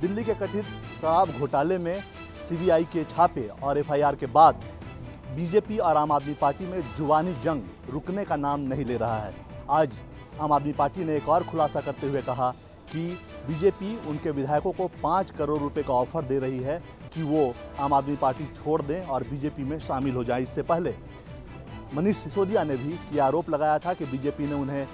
दिल्ली के कथित शराब घोटाले में सीबीआई के छापे और एफआईआर के बाद बीजेपी और आम आदमी पार्टी में जुबानी जंग रुकने का नाम नहीं ले रहा है। आज आम आदमी पार्टी ने एक और खुलासा करते हुए कहा कि बीजेपी उनके विधायकों को 5 करोड़ रुपए का ऑफर दे रही है कि वो आम आदमी पार्टी छोड़ दें और बीजेपी में शामिल हो जाएं। इससे पहले मनीष सिसोदिया ने भी ये आरोप लगाया था कि बीजेपी ने उन्हें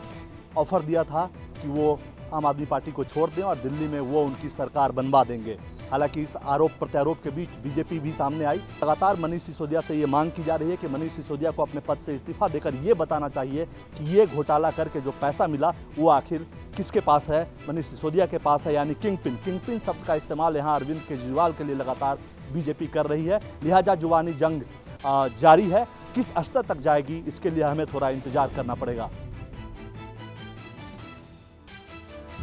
ऑफर दिया था कि वो आम आदमी पार्टी को छोड़ दें और दिल्ली में वो उनकी सरकार बनवा देंगे। हालांकि इस आरोप प्रत्यारोप के बीच बीजेपी भी सामने आई। लगातार मनीष सिसोदिया से ये मांग की जा रही है कि मनीष सिसोदिया को अपने पद से इस्तीफा देकर ये बताना चाहिए कि ये घोटाला करके जो पैसा मिला वो आखिर किसके पास है। मनीष सिसोदिया के पास है, यानी किंगपिन शब्द का इस्तेमाल यहाँ अरविंद केजरीवाल के लिए लगातार बीजेपी कर रही है। लिहाजा जुबानी जंग जारी है। किस स्तर तक जाएगी इसके लिए हमें थोड़ा इंतजार करना पड़ेगा।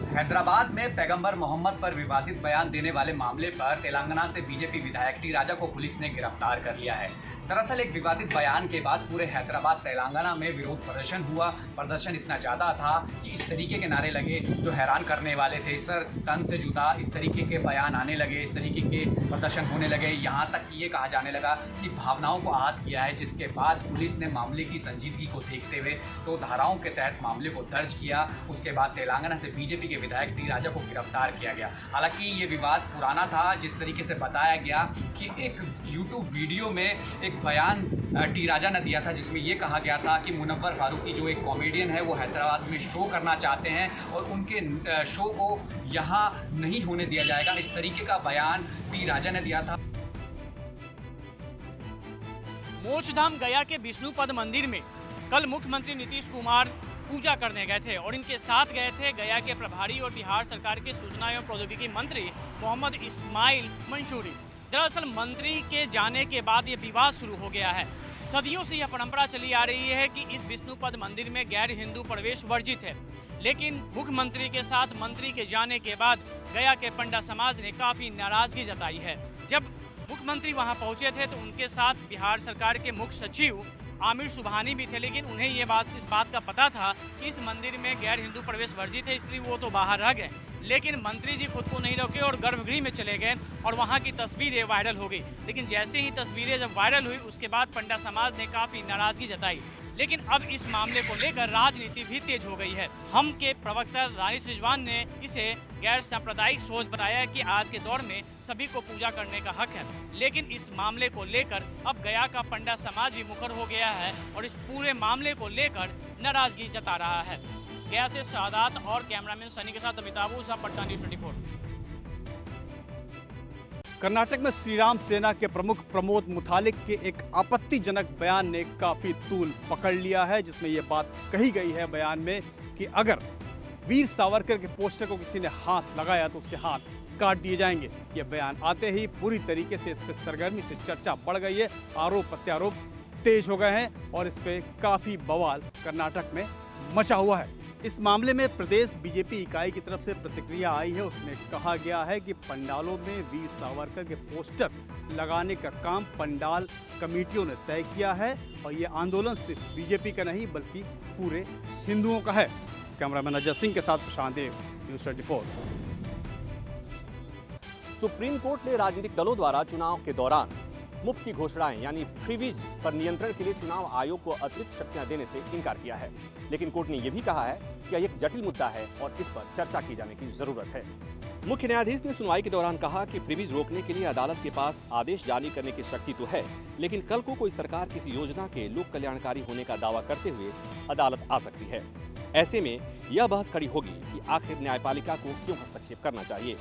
हैदराबाद में पैगंबर मोहम्मद पर विवादित बयान देने वाले मामले पर तेलंगाना से बीजेपी विधायक टी राजा को पुलिस ने गिरफ्तार कर लिया है। दरअसल एक विवादित बयान के बाद पूरे हैदराबाद तेलंगाना में विरोध प्रदर्शन हुआ। प्रदर्शन इतना ज़्यादा था कि इस तरीके के नारे लगे जो हैरान करने वाले थे। सर तन से जुदा इस तरीके के बयान आने लगे, इस तरीके के प्रदर्शन होने लगे। यहाँ तक कि ये कहा जाने लगा कि भावनाओं को आहत किया है, जिसके बाद पुलिस ने मामले की संजीदगी को देखते हुए 2 धाराओं के तहत मामले को दर्ज किया। उसके बाद तेलंगाना से बीजेपी के विधायक टी राजा को गिरफ्तार किया गया। हालांकि ये विवाद पुराना था। जिस तरीके से बताया गया कि एक यूट्यूब वीडियो में एक बयान टी राजा ने दिया था जिसमें ये कहा गया था कि मुनव्वर फारूकी जो एक कॉमेडियन है वो हैदराबाद में शो करना चाहते हैं और उनके शो को यहाँ नहीं होने दिया जाएगा। इस तरीके का बयान टी राजा ने दिया था। मोक्षधाम गया के विष्णुपद मंदिर में कल मुख्यमंत्री नीतीश कुमार पूजा करने गए थे और इनके साथ गए थे गया के प्रभारी और बिहार सरकार के सूचना एवं प्रौद्योगिकी मंत्री मोहम्मद इस्माइल मंसूरी। दरअसल मंत्री के जाने के बाद ये विवाद शुरू हो गया है। सदियों से यह परंपरा चली आ रही है कि इस विष्णुपद मंदिर में गैर हिंदू प्रवेश वर्जित है, लेकिन मुख्यमंत्री के साथ मंत्री के जाने के बाद गया के पंडा समाज ने काफ़ी नाराजगी जताई है। जब मुख्यमंत्री वहां पहुंचे थे तो उनके साथ बिहार सरकार के मुख्य सचिव आमिर सुबहानी भी थे, लेकिन उन्हें इस बात का पता था कि इस मंदिर में गैर हिंदू प्रवेश वर्जित है, इसलिए वो तो बाहर रह गए। लेकिन मंत्री जी खुद को नहीं रोके और गर्भगृह में चले गए और वहाँ की तस्वीरें वायरल हो गई। लेकिन जैसे ही तस्वीरें जब वायरल हुई उसके बाद पंडा समाज ने काफ़ी नाराज़गी जताई। लेकिन अब इस मामले को लेकर राजनीति भी तेज हो गई है। हम के प्रवक्ता रानी रिजवान ने इसे गैर सांप्रदायिक सोच बताया कि आज के दौर में सभी को पूजा करने का हक है, लेकिन इस मामले को लेकर अब गया का पंडा समाज भी मुखर हो गया है और इस पूरे मामले को लेकर नाराजगी जता रहा है। गया से सादात और कैमरामैन सनी के साथ अमिताभ ओझा, पटना न्यूज़ 24। कर्नाटक में श्रीराम सेना के प्रमुख प्रमोद मुतालिक के एक आपत्तिजनक बयान ने काफी तूल पकड़ लिया है, जिसमें यह बात कही गई है बयान में कि अगर वीर सावरकर के पोस्टर को किसी ने हाथ लगाया तो उसके हाथ काट दिए जाएंगे। यह बयान आते ही पूरी तरीके से इस पर सरगर्मी से चर्चा बढ़ गई है। आरोप प्रत्यारोप तेज हो गए हैं और इस पर काफी बवाल कर्नाटक में मचा हुआ है। इस मामले में प्रदेश बीजेपी इकाई की तरफ से प्रतिक्रिया आई है। उसमें कहा गया है कि पंडालों में वीर सावरकर के पोस्टर लगाने का काम पंडाल कमेटियों ने तय किया है और ये आंदोलन सिर्फ बीजेपी का नहीं बल्कि पूरे हिंदुओं का है। कैमरामैन अजय सिंह के साथ प्रशांत देव, न्यूज़ 24। सुप्रीम कोर्ट ने राजनीतिक दलों द्वारा चुनाव के दौरान मुफ्त की घोषणाएं यानी फ्रीबीज पर नियंत्रण के लिए चुनाव आयोग को अतिरिक्त शक्तियां देने से इनकार किया है। लेकिन कोर्ट ने यह भी कहा है कि यह एक जटिल मुद्दा है और इस पर चर्चा की जाने की जरूरत है। मुख्य न्यायाधीश ने सुनवाई के दौरान कहा कि फ्रीबीज रोकने के लिए अदालत के पास आदेश जारी करने की शक्ति तो है, लेकिन कल को कोई सरकार किसी योजना के लोक कल्याणकारी होने का दावा करते हुए अदालत आ सकती है। ऐसे में यह बहस खड़ी होगी कि आखिर न्यायपालिका को क्यों हस्तक्षेप करना चाहिए।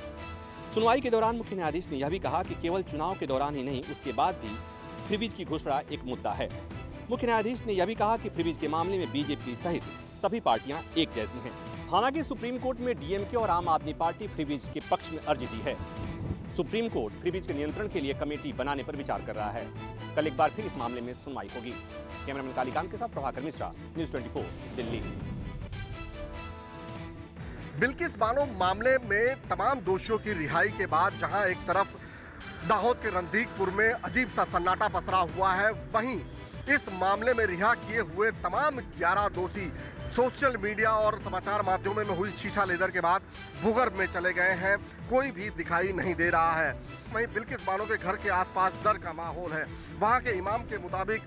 सुनवाई के दौरान मुख्य न्यायाधीश ने यह भी कहा कि केवल चुनाव के दौरान ही नहीं, उसके बाद भी फ्रीबीज की घोषणा एक मुद्दा है। मुख्य न्यायाधीश ने यह भी कहा कि फ्रीबीज के मामले में बीजेपी सहित सभी पार्टियां एक जैसी हैं। हालांकि सुप्रीम कोर्ट में डीएमके और आम आदमी पार्टी फ्रीबीज के पक्ष में अर्जी दी है। सुप्रीम कोर्ट फ्रीबीज के नियंत्रण के लिए कमेटी बनाने पर विचार कर रहा है। कल एक बार फिर इस मामले में सुनवाई होगी। कैमरामैन कालीकांत के साथ प्रभाकर मिश्रा, न्यूज़ 24, दिल्ली। बिल्किस बानो मामले में तमाम दोषियों की रिहाई के बाद जहां एक तरफ दाहोद के रणदीकपुर में अजीब सा सन्नाटा पसरा हुआ है, वहीं इस मामले में रिहा किए हुए तमाम 11 दोषी सोशल मीडिया और समाचार माध्यमों में हुई शीशा लेदर के बाद भूगर्भ में चले गए हैं। कोई भी दिखाई नहीं दे रहा है। वहीं बिल्किस बानो के घर के आसपास डर का माहौल है। वहां के इमाम के मुताबिक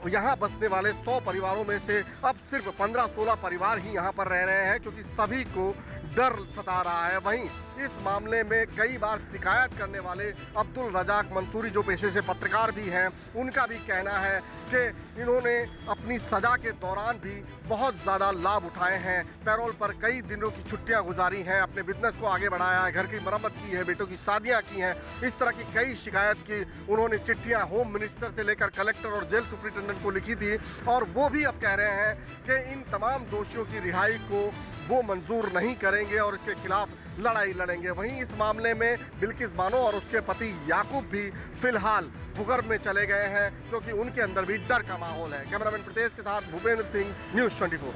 यहां बसने वाले 100 परिवारों में से अब सिर्फ 15-16 परिवार ही यहां पर रह रहे हैं, क्योंकि सभी को डर सता रहा है। वहीं इस मामले में कई बार शिकायत करने वाले अब्दुल रजाक मंसूरी, जो पेशे से पत्रकार भी हैं, उनका भी कहना है कि इन्होंने अपनी सजा के दौरान भी बहुत ज़्यादा लाभ उठाए हैं। पैरोल पर कई दिनों की छुट्टियां गुजारी हैं, अपने बिजनेस को आगे बढ़ाया है, घर की मरम्मत की है, बेटों की शादियां की हैं। इस तरह की कई शिकायत की उन्होंने चिट्ठियां होम मिनिस्टर से लेकर कलेक्टर और जेल सुप्रिंटेंडेंट को लिखी थी, और वो भी अब कह रहे हैं कि इन तमाम दोषियों की रिहाई को वो मंजूर नहीं करेंगे और इसके खिलाफ लड़ाई लड़ेंगे। वहीं इस मामले में बिल्किस बानो और उसके पति याकूब भी फिलहाल भूगर्भ में चले गए हैं, क्योंकि उनके अंदर भी डर का माहौल है। कैमरामैन प्रतेश के साथ भूपेंद्र सिंह, न्यूज़ 24।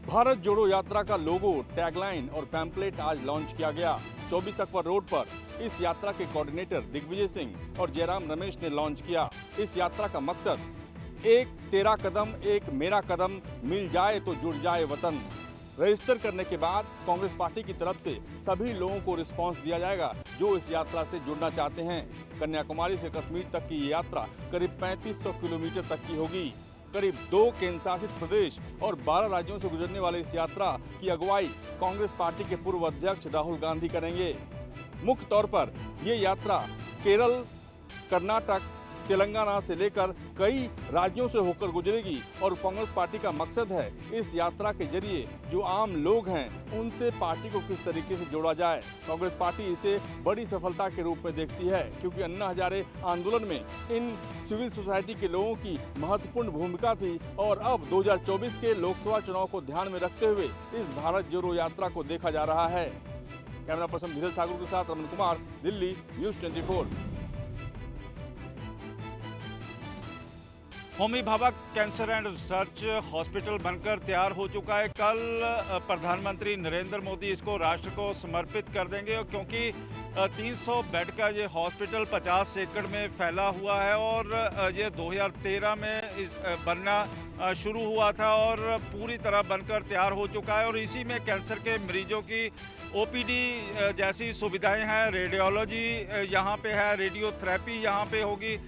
भारत जोड़ो यात्रा का लोगो, टैगलाइन और पैम्पलेट आज लॉन्च किया गया। 24 अकबर रोड पर इस यात्रा के कोऑर्डिनेटर दिग्विजय सिंह और जयराम रमेश ने लॉन्च किया। इस यात्रा का मकसद एक तेरा कदम एक मेरा कदम, मिल जाए तो जुड़ जाए वतन। रजिस्टर करने के बाद कांग्रेस पार्टी की तरफ से सभी लोगों को रिस्पांस दिया जाएगा जो इस यात्रा से जुड़ना चाहते हैं। कन्याकुमारी से कश्मीर तक की ये यात्रा करीब 3500 किलोमीटर तक की होगी। करीब 2 केंद्र शासित प्रदेश और 12 राज्यों से गुजरने वाले इस यात्रा की अगुवाई कांग्रेस पार्टी के पूर्व अध्यक्ष राहुल गांधी करेंगे। मुख्य तौर पर ये यात्रा केरल, कर्नाटक, तेलंगाना से लेकर कई राज्यों से होकर गुजरेगी और कांग्रेस पार्टी का मकसद है इस यात्रा के जरिए जो आम लोग हैं उनसे पार्टी को किस तरीके से जोड़ा जाए। कांग्रेस पार्टी इसे बड़ी सफलता के रूप में देखती है, क्योंकि अन्ना हजारे आंदोलन में इन सिविल सोसाइटी के लोगों की महत्वपूर्ण भूमिका थी और अब 2024 के लोकसभा चुनाव को ध्यान में रखते हुए इस भारत जोड़ो यात्रा को देखा जा रहा है। कैमरा पर्सन धीरज ठाकुर के साथ Raman Kumar, Delhi, news 24। Homi Bhabha cancer and research hospital बनकर तैयार हो चुका है। कल प्रधानमंत्री नरेंद्र मोदी इसको राष्ट्र को समर्पित कर देंगे, क्योंकि 300 बेड का ये हॉस्पिटल 50 एकड़ में फैला हुआ है और ये 2013 में बनना शुरू हुआ था और पूरी तरह बनकर तैयार हो चुका है। और इसी में कैंसर के मरीजों की ओपीडी जैसी सुविधाएं हैं, रेडियोलॉजी यहाँ पे है, रेडियोथेरेपी यहाँ पे होगी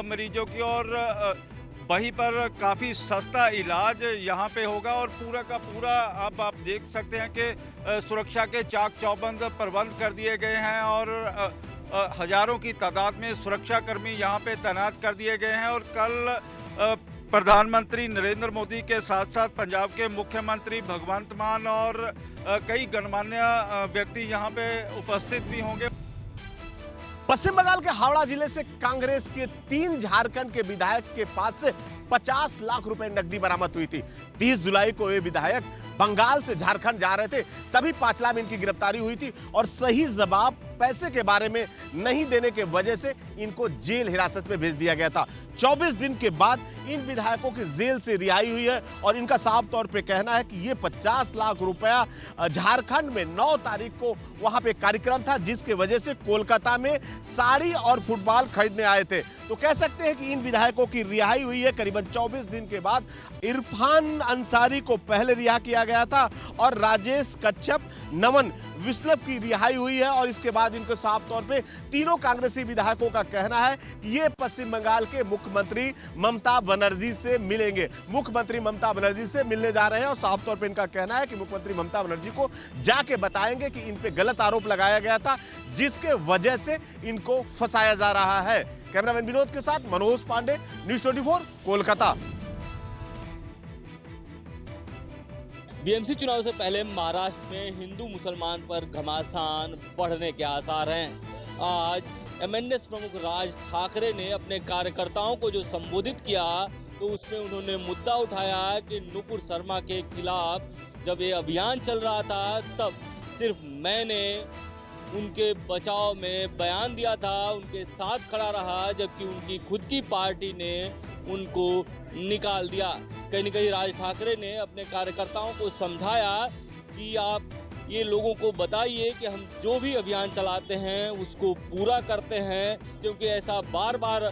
मरीजों की, और वहीं पर काफ़ी सस्ता इलाज यहाँ पे होगा। और पूरा का पूरा अब आप देख सकते हैं कि सुरक्षा के चाक चौबंद प्रबंध कर दिए गए हैं और हजारों की तादाद में सुरक्षाकर्मी यहाँ पे तैनात कर दिए गए हैं। और कल प्रधानमंत्री नरेंद्र मोदी के साथ साथ पंजाब के मुख्यमंत्री भगवंत मान और कई गणमान्य व्यक्ति यहाँ पे उपस्थित भी होंगे। पश्चिम बंगाल के हावड़ा जिले से कांग्रेस के 3 झारखंड के विधायक के पास से 50 लाख रुपए नकदी बरामद हुई थी। 30 जुलाई को ये विधायक बंगाल से झारखंड जा रहे थे, तभी पाचला में इनकी गिरफ्तारी हुई थी और सही जवाब पैसे के बारे में नहीं देने के वजह से इनको जेल हिरासत में भेज दिया गया था। 24 दिन के बाद इन विधायकों की जेल से रिहाई हुई है और इनका साफ तौर पे कहना है कि ये 50 लाख रुपया झारखंड में 9 तारीख को वहां पे कार्यक्रम था, जिसके वजह से कोलकाता में साड़ी और फुटबॉल खरीदने आए थे। तो कह सकते हैं कि इन विधायकों की रिहाई हुई है करीबन 24 दिन के बाद। इरफान अंसारी को पहले रिहा किया गया था और राजेश कच्छप, नमन विश्लभ की रिहाई हुई है और इसके बाद इनको साफ तौर पे तीनों कांग्रेसी विधायकों का कहना है कि ये पश्चिम बंगाल के मुख्यमंत्री ममता बनर्जी से मिलेंगे। मुख्यमंत्री ममता बनर्जी से मिलने जा रहे हैं और साफ तौर पे इनका कहना है कि मुख्यमंत्री ममता बनर्जी को जाके बताएंगे कि इन पे गलत आरोप लगाया गया था, जिसके वजह से इनको फंसाया जा रहा है। कैमरामैन विनोद के साथ मनोज पांडे, न्यूज़ 24, कोलकाता। बीएमसी चुनाव से पहले महाराष्ट्र में हिंदू मुसलमान पर घमासान बढ़ने के आसार हैं। आज एमएनएस प्रमुख राज ठाकरे ने अपने कार्यकर्ताओं को जो संबोधित किया तो उसमें उन्होंने मुद्दा उठाया कि नुपुर शर्मा के खिलाफ जब ये अभियान चल रहा था तब सिर्फ मैंने उनके बचाव में बयान दिया था, उनके साथ खड़ा रहा, जबकि उनकी खुद की पार्टी ने उनको निकाल दिया। कहीं न कहीं राज ठाकरे ने अपने कार्यकर्ताओं को समझाया कि आप ये लोगों को बताइए कि हम जो भी अभियान चलाते हैं उसको पूरा करते हैं, क्योंकि ऐसा बार बार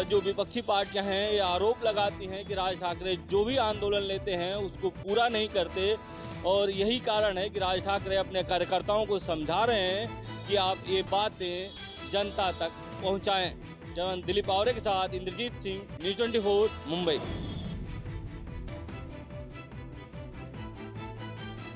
जो विपक्षी पार्टियां हैं ये आरोप लगाती हैं कि राज ठाकरे जो भी आंदोलन लेते हैं उसको पूरा नहीं करते और यही कारण है कि राज ठाकरे अपने कार्यकर्ताओं को समझा रहे हैं कि आप ये बातें जनता तक पहुंचाएं। जवान दिलीप आवरे के साथ इंद्रजीत सिंह, न्यूज़ 24 मुंबई।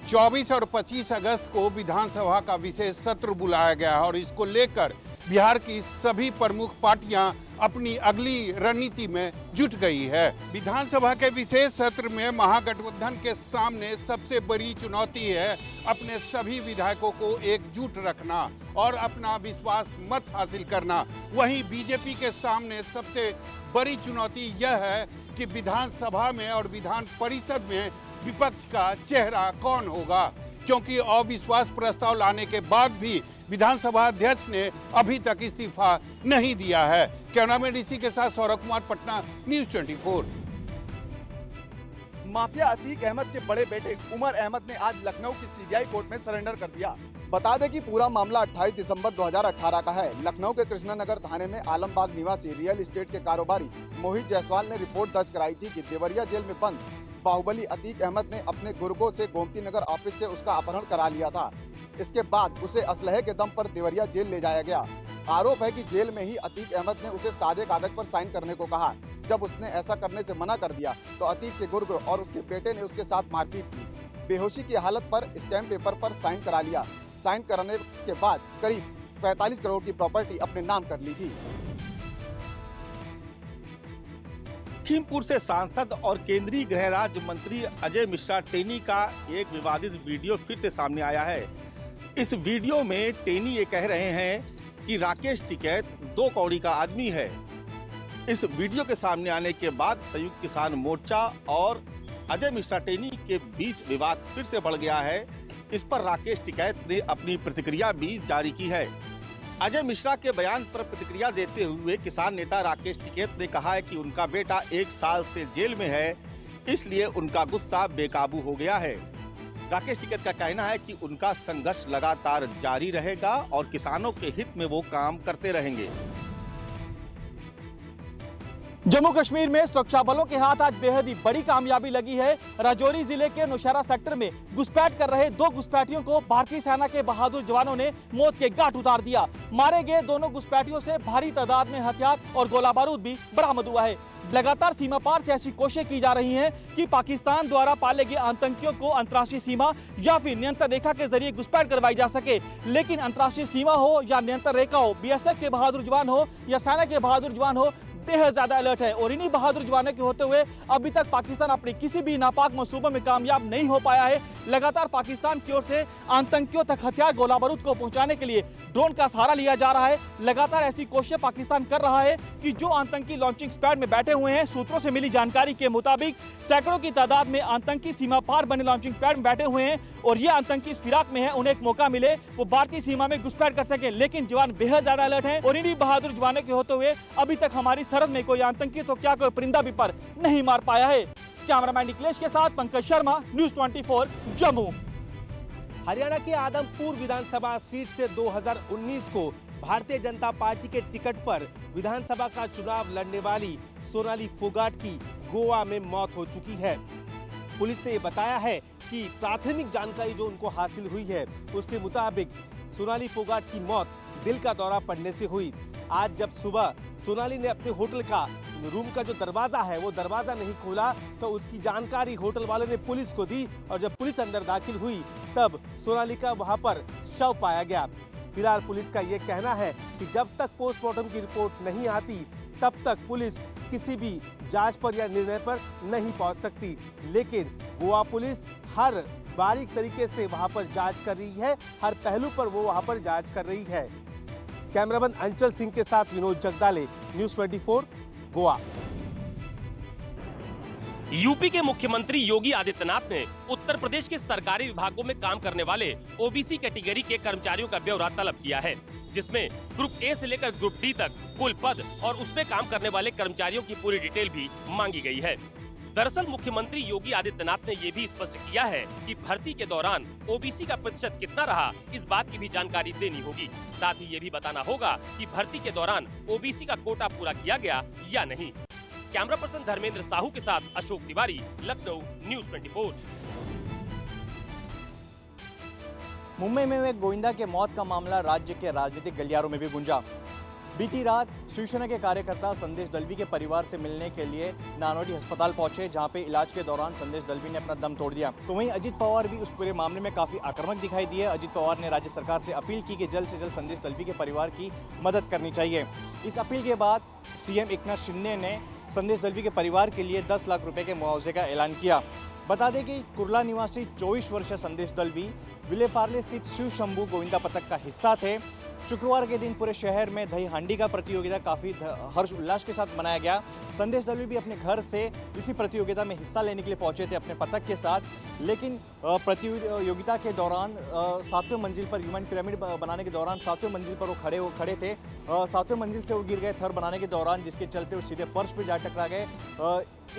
24 और 25 अगस्त को विधानसभा का विशेष सत्र बुलाया गया है और इसको लेकर बिहार की सभी प्रमुख पार्टियां अपनी अगली रणनीति में जुट गई है। विधानसभा के विशेष सत्र में महागठबंधन के सामने सबसे बड़ी चुनौती है अपने सभी विधायकों को एकजुट रखना और अपना विश्वास मत हासिल करना। वहीं बीजेपी के सामने सबसे बड़ी चुनौती यह है कि विधानसभा में और विधान परिषद में विपक्ष का चेहरा कौन होगा, क्योंकि अविश्वास प्रस्ताव लाने के बाद भी विधानसभा अध्यक्ष ने अभी तक इस्तीफा नहीं दिया है। कैमरामैन ऋषि के साथ सौरभ कुमार, पटना, न्यूज़ 24। माफिया अतीक अहमद के बड़े बेटे उमर अहमद ने आज लखनऊ की सीबीआई कोर्ट में सरेंडर कर दिया। बता दें कि पूरा मामला 28 दिसंबर 2018 का है। लखनऊ के कृष्णानगर थाने में आलमबाग निवासी रियल एस्टेट के कारोबारी मोहित जायसवाल ने रिपोर्ट दर्ज कराई थी कि देवरिया जेल में बंद बाहुबली अतीक अहमद ने अपने गुर्गों से गोमती नगर ऑफिस से उसका अपहरण करा लिया था। इसके बाद उसे असलहे के दम पर देवरिया जेल ले जाया गया। आरोप है कि जेल में ही अतीक अहमद ने उसे सादे कागज पर साइन करने को कहा। जब उसने ऐसा करने से मना कर दिया तो अतीक के गुर्ग और उसके बेटे ने उसके साथ मारपीट की। बेहोशी की हालत पर स्टैम्प पेपर पर साइन करा लिया। साइन कराने के बाद करीब 45 करोड़ की प्रॉपर्टी अपने नाम कर ली थी। लखीमपुर से सांसद और केंद्रीय गृह राज्य मंत्री अजय मिश्रा टेनी का एक विवादित वीडियो फिर से सामने आया है। इस वीडियो में टेनी ये कह रहे हैं कि राकेश टिकैत 2 कौड़ी का आदमी है। इस वीडियो के सामने आने के बाद संयुक्त किसान मोर्चा और अजय मिश्रा टेनी के बीच विवाद फिर से बढ़ गया है। इस पर राकेश टिकैत ने अपनी प्रतिक्रिया भी जारी की है। अजय मिश्रा के बयान पर प्रतिक्रिया देते हुए किसान नेता राकेश टिकैत ने कहा है कि उनका बेटा 1 साल से जेल में है, इसलिए उनका गुस्सा बेकाबू हो गया है। राकेश टिकैत का कहना है कि उनका संघर्ष लगातार जारी रहेगा और किसानों के हित में वो काम करते रहेंगे। जम्मू कश्मीर में सुरक्षा बलों के हाथ आज बेहद ही बड़ी कामयाबी लगी है। राजौरी जिले के नौशहरा सेक्टर में घुसपैठ कर रहे 2 घुसपैठियों को भारतीय सेना के बहादुर जवानों ने मौत के घाट उतार दिया। मारे गए दोनों घुसपैठियों से भारी तादाद में हथियार और गोला बारूद भी बरामद हुआ है। लगातार सीमा पार से ऐसी कोशिशें की जा रही हैं कि पाकिस्तान द्वारा पाले गए आतंकियों को अंतर्राष्ट्रीय सीमा या फिर नियंत्रण रेखा के जरिए घुसपैठ करवाई जा सके। लेकिन अंतर्राष्ट्रीय सीमा हो या नियंत्रण रेखा हो, बीएसएफ के बहादुर जवान हो या सेना के बहादुर जवान हो, बेहद ज्यादा अलर्ट है। और इन्हीं बहादुर जवानों के होते हुए अभी तक पाकिस्तान अपने किसी भी नापाक मंसूबों में कामयाब नहीं हो पाया है। लगातार पाकिस्तान की ओर से आतंकियों तक हथियार गोला बारूद को पहुंचाने के लिए ड्रोन का सहारा लिया जा रहा है। लगातार ऐसी कोशिशें पाकिस्तान कर रहा है कि जो आतंकी लॉन्चिंग पैड में बैठे हुए हैं, सूत्रों से मिली जानकारी के मुताबिक सैकड़ों की तादाद में आतंकी सीमा पार बने लॉन्चिंग पैड में बैठे हुए हैं और ये आतंकी इस फिराक में है उन्हें एक मौका मिले वो भारतीय सीमा में घुसपैठ कर सके। लेकिन जवान बेहद ज्यादा अलर्ट हैं और इन्हीं बहादुर जवानों के होते हुए अभी तक हमारी सरहद में कोई आतंकी तो क्या कोई परिंदा भी पर नहीं मार पाया है। कैमरामैन निकलेश के साथ पंकज शर्मा, न्यूज़ 24 जम्मू। हरियाणा के आदमपुर विधानसभा सीट से 2019 को भारतीय जनता पार्टी के टिकट पर विधानसभा का चुनाव लड़ने वाली सोनाली फोगाट की गोवा में मौत हो चुकी है। पुलिस ने बताया है कि प्राथमिक जानकारी जो उनको हासिल हुई है उसके मुताबिक सोनाली फोगाट की मौत दिल का दौरा पड़ने से हुई। आज जब सुबह सोनाली ने अपने होटल का रूम का जो दरवाजा है वो दरवाजा नहीं खोला तो उसकी जानकारी होटल वालों ने पुलिस को दी और जब पुलिस अंदर दाखिल हुई तब सोनाली का वहां पर शव पाया गया। फिलहाल पुलिस का ये कहना है कि जब तक पोस्टमार्टम की रिपोर्ट नहीं आती तब तक पुलिस किसी भी जांच पर या निर्णय पर नहीं पहुंच सकती। लेकिन गोवा पुलिस हर बारीक तरीके से वहां पर जांच कर रही है, हर पहलू पर वो वहां पर जांच कर रही है। कैमरामैन अंचल सिंह के साथ विनोद जगदाले, न्यूज़ 24 गोवा। यूपी के मुख्यमंत्री योगी आदित्यनाथ ने उत्तर प्रदेश के सरकारी विभागों में काम करने वाले ओबीसी कैटेगरी के कर्मचारियों का ब्यौरा तलब किया है, जिसमें ग्रुप ए से लेकर ग्रुप डी तक कुल पद और उसमें काम करने वाले कर्मचारियों की पूरी डिटेल भी मांगी गई है। दरअसल मुख्यमंत्री योगी आदित्यनाथ ने ये भी स्पष्ट किया है कि भर्ती के दौरान ओबीसी का प्रतिशत कितना रहा, इस बात की भी जानकारी देनी होगी। साथ ही ये भी बताना होगा कि भर्ती के दौरान ओबीसी का कोटा पूरा किया गया या नहीं। कैमरा पर्सन धर्मेंद्र साहू के साथ अशोक तिवारी, लखनऊ, न्यूज़ 24। मुंबई में हुए गोविंदा के मौत का मामला राज्य के राजनीतिक गलियारों में भी गूंजा। बीती रात शिवसेना के कार्यकर्ता संदेश दलवी के परिवार से मिलने के लिए नानोडी अस्पताल पहुंचे, जहां पे इलाज के दौरान संदेश दलवी ने अपना दम तोड़ दिया। तो वहीं अजित पवार भी उस पूरे मामले में काफी आक्रामक दिखाई दिए। अजित पवार ने राज्य सरकार से अपील की कि जल्द से जल्द संदेश दलवी के परिवार की मदद करनी चाहिए। इस अपील के बाद सीएम एकनाथ शिंदे ने संदेश दलवी के परिवार के लिए 10 लाख रुपए के मुआवजे का ऐलान किया। बता दें कि कुर्ला निवासी 24 वर्षीय संदेश दलवी विलेपार्ले स्थित शिव शंभू गोविंदा पथक का हिस्सा थे। शुक्रवार के दिन पूरे शहर में दही हांडी का प्रतियोगिता काफी हर्ष उल्लास के साथ मनाया गया। संदेश दलवी भी अपने घर से इसी प्रतियोगिता में हिस्सा लेने के लिए पहुंचे थे अपने पथक के साथ, लेकिन प्रतियोगिता के दौरान 7वें मंजिल पर ह्यूमन पिरामिड बनाने के दौरान 7वें मंजिल पर वो खड़े थे। 7वें मंजिल से वो गिर गए थर बनाने के दौरान, जिसके चलते वो सीधे फर्श पर जा टकरा गए।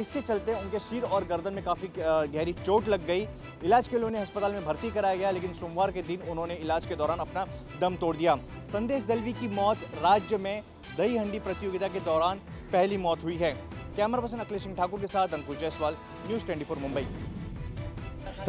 इसके चलते उनके सिर और गर्दन में काफ़ी गहरी चोट लग गई। इलाज के लिए उन्हें अस्पताल में भर्ती कराया गया, लेकिन सोमवार के दिन उन्होंने इलाज के दौरान अपना दम तोड़ दिया। संदेश दलवी की मौत राज्य में दही हंडी प्रतियोगिता के दौरान पहली मौत हुई है। कैमरा पर्सन अखिलेश सिंह ठाकुर के साथ अंकुश जायसवाल, न्यूज़ 24 मुंबई।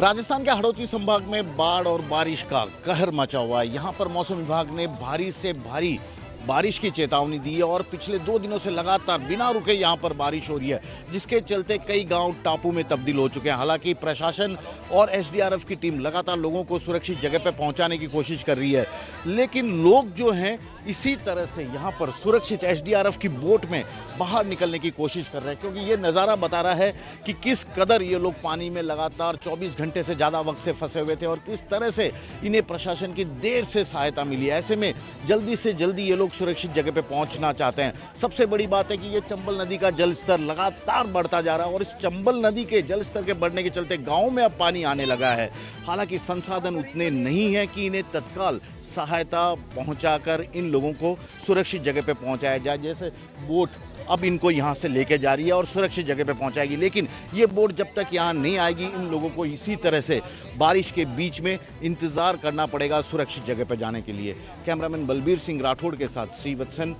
राजस्थान के हड़ौती संभाग में बाढ़ और बारिश का कहर मचा हुआ है। यहाँ पर मौसम विभाग ने भारी से भारी बारिश की चेतावनी दी है और पिछले 2 दिनों से लगातार बिना रुके यहाँ पर बारिश हो रही है, जिसके चलते कई गांव टापू में तब्दील हो चुके हैं। हालांकि प्रशासन और एसडीआरएफ की टीम लगातार लोगों को सुरक्षित जगह पर पहुंचाने की कोशिश कर रही है, लेकिन लोग जो हैं इसी तरह से यहाँ पर सुरक्षित एसडीआरएफ की बोट में बाहर निकलने की कोशिश कर रहे हैं, क्योंकि ये नज़ारा बता रहा है कि किस कदर ये लोग पानी में लगातार 24 घंटे से ज़्यादा वक्त से फंसे हुए थे और किस तरह से इन्हें प्रशासन की देर से सहायता मिली। ऐसे में जल्दी से जल्दी ये लोग सुरक्षित जगह पे पहुंचना चाहते हैं। सबसे बड़ी बात है कि ये चंबल नदी का जलस्तर लगातार बढ़ता जा रहा है और इस चंबल नदी के जलस्तर के बढ़ने के चलते गाँव में अब पानी आने लगा है। हालांकि संसाधन उतने नहीं है कि इन्हें तत्काल सहायता पहुंचाकर इन लोगों को सुरक्षित जगह पे पहुंचाया जाए। जैसे बोट अब इनको यहां से लेके जा रही है और सुरक्षित जगह पे पहुंचाएगी, लेकिन ये बोट जब तक यहां नहीं आएगी इन लोगों को इसी तरह से बारिश के बीच में इंतजार करना पड़ेगा सुरक्षित जगह पे जाने के लिए। कैमरामैन बलबीर सिंह राठौड़ के साथ श्रीवत्सन,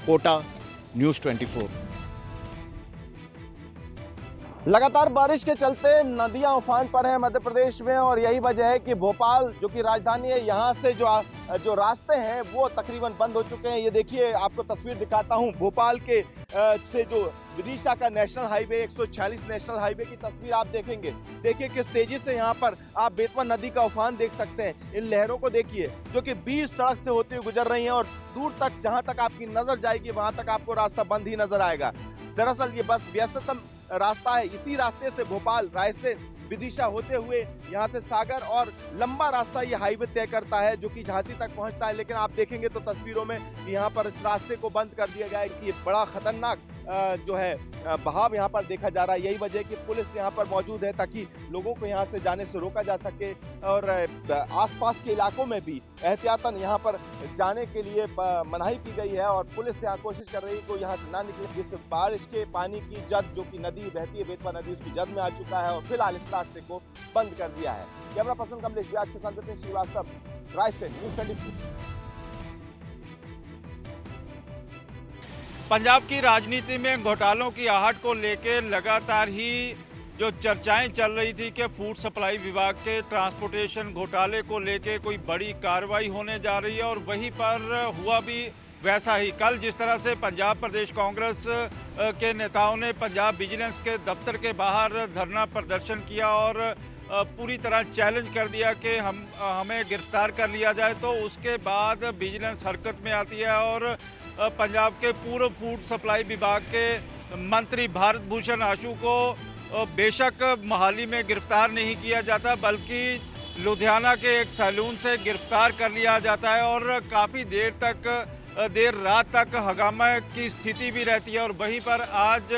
कोटा, न्यूज़ 24। लगातार बारिश के चलते नदियां उफान पर हैं मध्य प्रदेश में, और यही वजह है कि भोपाल जो कि राजधानी है, यहाँ से जो रास्ते हैं वो तकरीबन बंद हो चुके हैं। ये देखिए, आपको तस्वीर दिखाता हूँ भोपाल के से जो विदिशा का नेशनल हाईवे 146 नेशनल हाईवे की तस्वीर आप देखेंगे। देखिए किस तेजी से यहाँ पर आप बेतवा नदी का उफान देख सकते हैं। इन लहरों को देखिए जो कि बीच सड़क से होते हुए गुजर रही हैं और दूर तक जहाँ तक आपकी नजर जाएगी वहाँ तक आपको रास्ता बंद ही नजर आएगा। दरअसल ये बस व्यस्ततम रास्ता है। इसी रास्ते से भोपाल, रायसेन, विदिशा होते हुए यहाँ से सागर और लंबा रास्ता ये हाईवे तय करता है जो कि झांसी तक पहुँचता है। लेकिन आप देखेंगे तो तस्वीरों में कि यहाँ पर इस रास्ते को बंद कर दिया गया है कि ये बड़ा खतरनाक जो है बहाव यहाँ पर देखा जा रहा है। यही वजह है कि पुलिस यहाँ पर मौजूद है ताकि लोगों को यहाँ से जाने से रोका जा सके और आसपास के इलाकों में भी एहतियातन यहाँ पर जाने के लिए मनाही की गई है और पुलिस यहाँ कोशिश कर रही है कि यहाँ से ना निकले। जिस बारिश के पानी की जद जो कि नदी बहती है बेतवा नदी, उसकी जद में आ चुका है और फिलहाल इस रास्ते को बंद कर दिया है। कैमरा पर्सन कमलेश व्यास के साथ विपिन श्रीवास्तव, रायसेन, न्यूज़ 24। पंजाब की राजनीति में घोटालों की आहट को लेकर लगातार ही जो चर्चाएं चल रही थी कि फूड सप्लाई विभाग के ट्रांसपोर्टेशन घोटाले को लेकर कोई बड़ी कार्रवाई होने जा रही है और वहीं पर हुआ भी वैसा ही। कल जिस तरह से पंजाब प्रदेश कांग्रेस के नेताओं ने पंजाब विजिलेंस के दफ्तर के बाहर धरना प्रदर्शन किया और पूरी तरह चैलेंज कर दिया कि हमें गिरफ्तार कर लिया जाए, तो उसके बाद विजिलेंस हरकत में आती है और पंजाब के पूर्व फूड सप्लाई विभाग के मंत्री भारत भूषण आशू को बेशक मोहाली में गिरफ्तार नहीं किया जाता बल्कि लुधियाना के एक सैलून से गिरफ्तार कर लिया जाता है और काफ़ी देर रात तक हंगामा की स्थिति भी रहती है। और वहीं पर आज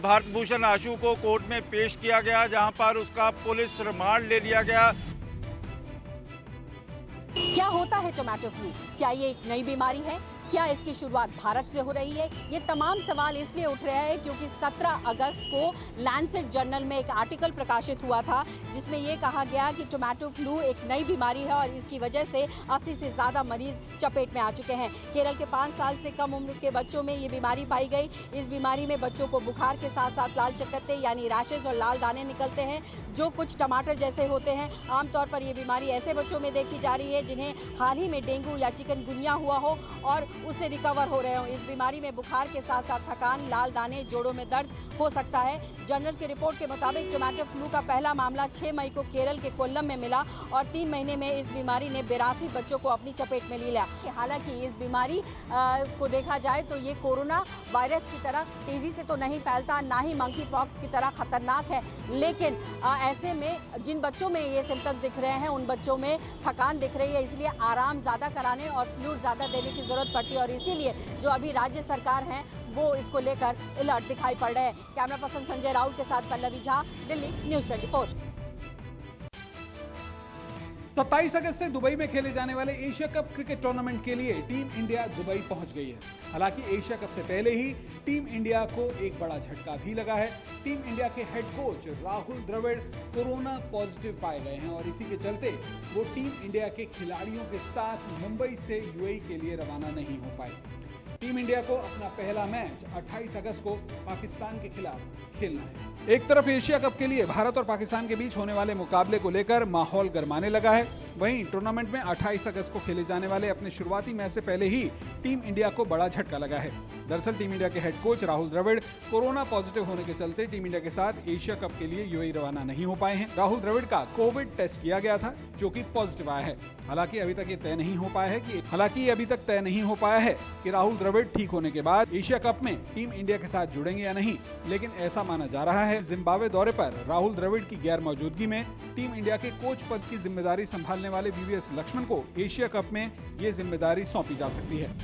भारत भूषण आशू को कोर्ट में पेश किया गया जहां पर उसका पुलिस रिमांड ले लिया गया। क्या होता है टोमेटो फ्लू? क्या ये एक नई बीमारी है? क्या इसकी शुरुआत भारत से हो रही है? ये तमाम सवाल इसलिए उठ रहे हैं क्योंकि 17 अगस्त को लैंसेट जर्नल में एक आर्टिकल प्रकाशित हुआ था जिसमें ये कहा गया कि टोमेटो फ्लू एक नई बीमारी है और इसकी वजह से 80 से ज़्यादा मरीज चपेट में आ चुके हैं। केरल के 5 साल से कम उम्र के बच्चों में ये बीमारी पाई गई। इस बीमारी में बच्चों को बुखार के साथ साथ लाल चकत्ते यानी रैशेज और लाल दाने निकलते हैं जो कुछ टमाटर जैसे होते हैं। आमतौर पर ये बीमारी ऐसे बच्चों में देखी जा रही है जिन्हें हाल ही में डेंगू या चिकनगुनिया हुआ हो और उससे रिकवर हो रहे हो। इस बीमारी में बुखार के साथ साथ थकान, लाल दाने, जोड़ों में दर्द हो सकता है। जर्नल की रिपोर्ट के मुताबिक टोमेटो फ्लू का पहला मामला 6 मई को केरल के कोल्लम में मिला और 3 महीने में इस बीमारी ने 82 बच्चों को अपनी चपेट में ले लिया। हालांकि इस बीमारी को देखा जाए तो ये कोरोना वायरस की तरह तेजी से तो नहीं फैलता, ना ही मंकी पॉक्स की तरह खतरनाक है, लेकिन ऐसे में जिन बच्चों में ये सिम्टम्स दिख रहे हैं उन बच्चों में थकान दिख रही है, इसलिए आराम ज़्यादा कराने और फ्लूइड ज़्यादा देने की ज़रूरत पड़ती है और इसीलिए जो अभी राज्य सरकार हैं वो इसको लेकर अलर्ट दिखाई पड़ रहे हैं। कैमरा पर्सन संजय राउत के साथ पल्लवी झा, दिल्ली, न्यूज़ 24। 27 अगस्त से दुबई में खेले जाने वाले एशिया कप क्रिकेट टूर्नामेंट के लिए टीम इंडिया दुबई पहुंच गई है। हालांकि एशिया कप से पहले ही टीम इंडिया को एक बड़ा झटका भी लगा है। टीम इंडिया के head coach Rahul Dravid corona positive पाए गए हैं और इसी के चलते वो टीम इंडिया के खिलाड़ियों के साथ मुंबई से यूएई के लिए रवाना नहीं हो पाए। टीम इंडिया को अपना पहला मैच 28 अगस्त को पाकिस्तान के खिलाफ खेलना है। एक तरफ एशिया कप के लिए भारत और पाकिस्तान के बीच होने वाले मुकाबले को लेकर माहौल गरमाने लगा है, वहीं टूर्नामेंट में 28 अगस्त को खेले जाने वाले अपने शुरुआती मैच से पहले ही टीम इंडिया को बड़ा झटका लगा है। दरअसल टीम इंडिया के head coach Rahul Dravid corona positive होने के चलते टीम इंडिया के साथ एशिया कप के लिए यूएई रवाना नहीं हो पाए हैं। राहुल द्रविड़ का कोविड टेस्ट किया गया था जो कि पॉजिटिव आया है। हालांकि अभी तक ये तय नहीं हो पाया है कि राहुल द्रविड़ ठीक होने के बाद एशिया कप में टीम इंडिया के साथ जुड़ेंगे या नहीं, लेकिन ऐसा माना जा रहा है जिम्बाब्वे दौरे पर राहुल द्रविड़ की गैर मौजूदगी में टीम इंडिया के कोच पद की जिम्मेदारी संभालने वाले वीवीएस लक्ष्मण को एशिया कप में ये जिम्मेदारी सौंपी जा सकती है।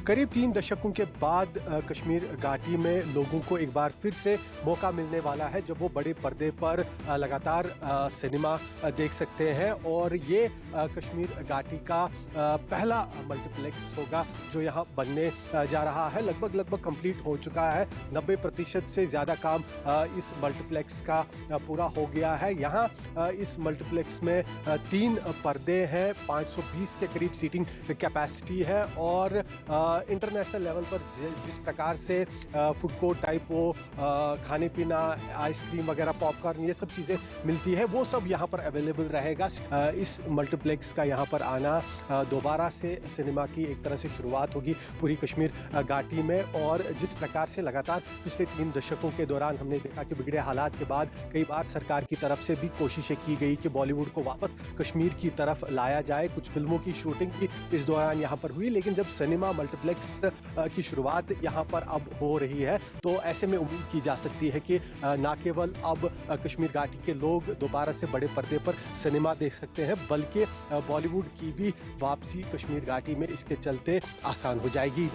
करीब 3 दशकों के बाद कश्मीर घाटी में लोगों को एक बार फिर से मौका मिलने वाला है जब वो बड़े पर्दे पर लगातार सिनेमा देख सकते हैं और ये कश्मीर घाटी का पहला मल्टीप्लेक्स होगा जो यहाँ बनने जा रहा है। लगभग कंप्लीट हो चुका है। 90% से ज़्यादा काम इस मल्टीप्लेक्स का पूरा हो गया है। यहाँ इस मल्टीप्लेक्स में 3 पर्दे हैं, 520 के करीब सीटिंग कैपेसिटी है और इंटरनेशनल लेवल पर जिस प्रकार से फूड कोर्ट टाइप वो खाने पीना, आइसक्रीम वगैरह, पॉपकॉर्न, ये सब चीज़ें मिलती है, वो सब यहाँ पर अवेलेबल रहेगा। इस मल्टीप्लेक्स का यहाँ पर आना दोबारा से सिनेमा की एक तरह से शुरुआत होगी पूरी कश्मीर घाटी में। और जिस प्रकार से लगातार पिछले 3 दशकों के दौरान हमने देखा कि बिगड़े हालात के बाद कई बार सरकार की तरफ से भी कोशिशें की गई कि बॉलीवुड को वापस कश्मीर की तरफ लाया जाए। कुछ फिल्मों की शूटिंग भी इस दौरान यहाँ पर हुई, लेकिन जब सिनेमा मल्टीप्लेक्स की शुरुआत यहाँ पर अब हो रही है तो ऐसे में उम्मीद की जा सकती है कि न केवल अब कश्मीर घाटी के लोग दोबारा से बड़े पर्दे पर सिनेमा देख सकते हैं बल्कि बॉलीवुड की भी वापसी कश्मीर घाटी में इसके चलते आसान हो जाएगी।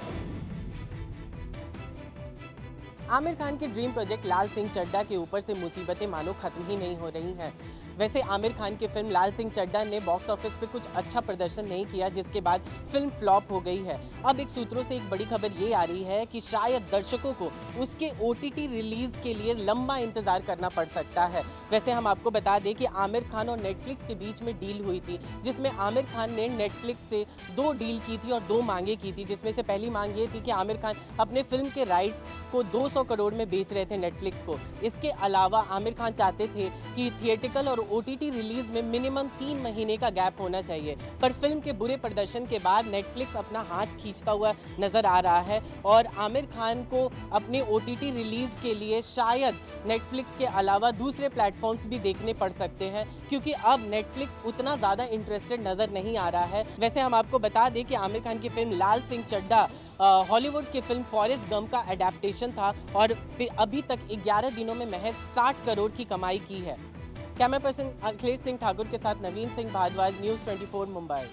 आमिर खान के ड्रीम प्रोजेक्ट लाल सिंह चड्ढा के ऊपर से मुसीबतें मानो खत्म ही नहीं हो रही हैं। वैसे आमिर खान की फिल्म लाल सिंह चड्ढा ने बॉक्स ऑफिस पे कुछ अच्छा प्रदर्शन नहीं किया, जिसके बाद फिल्म फ्लॉप हो गई है। अब एक सूत्रों से एक बड़ी खबर ये आ रही है कि शायद दर्शकों को उसके OTT रिलीज के लिए लंबा इंतजार करना पड़ सकता है। वैसे हम आपको बता दें कि आमिर खान और नेटफ्लिक्स के बीच में डील हुई थी, जिसमें आमिर खान ने नेटफ्लिक्स से 2 डील की थी और 2 मांगे की थी, जिसमें से पहली मांग ये थी कि आमिर खान अपने फिल्म के राइट्स को 200 करोड़ में बेच रहे थे नेटफ्लिक्स को। इसके अलावा आमिर खान चाहते थे कि थिएटिकल और OTT रिलीज में मिनिमम 3 महीने का गैप होना चाहिए, पर फिल्म के बुरे प्रदर्शन के बाद नेटफ्लिक्स अपना हाथ खींचता हुआ नजर आ रहा है और आमिर खान को अपने OTT रिलीज के लिए शायद नेटफ्लिक्स के अलावा दूसरे प्लेटफॉर्म्स भी देखने पड़ सकते हैं, क्योंकि अब नेटफ्लिक्स उतना ज़्यादा इंटरेस्टेड नजर नहीं आ रहा है। वैसे हम आपको बता दें कि आमिर खान की फिल्म लाल सिंह चड्ढा हॉलीवुड की फिल्म फॉरेस्ट गम का एडेप्टेशन था और अभी तक 11 दिनों में महज 60 करोड़ की कमाई की है। कैमरा पर्सन अखिलेश सिंह ठाकुर के साथ नवीन सिंह भारद्वाज, न्यूज़ 24 मुंबई।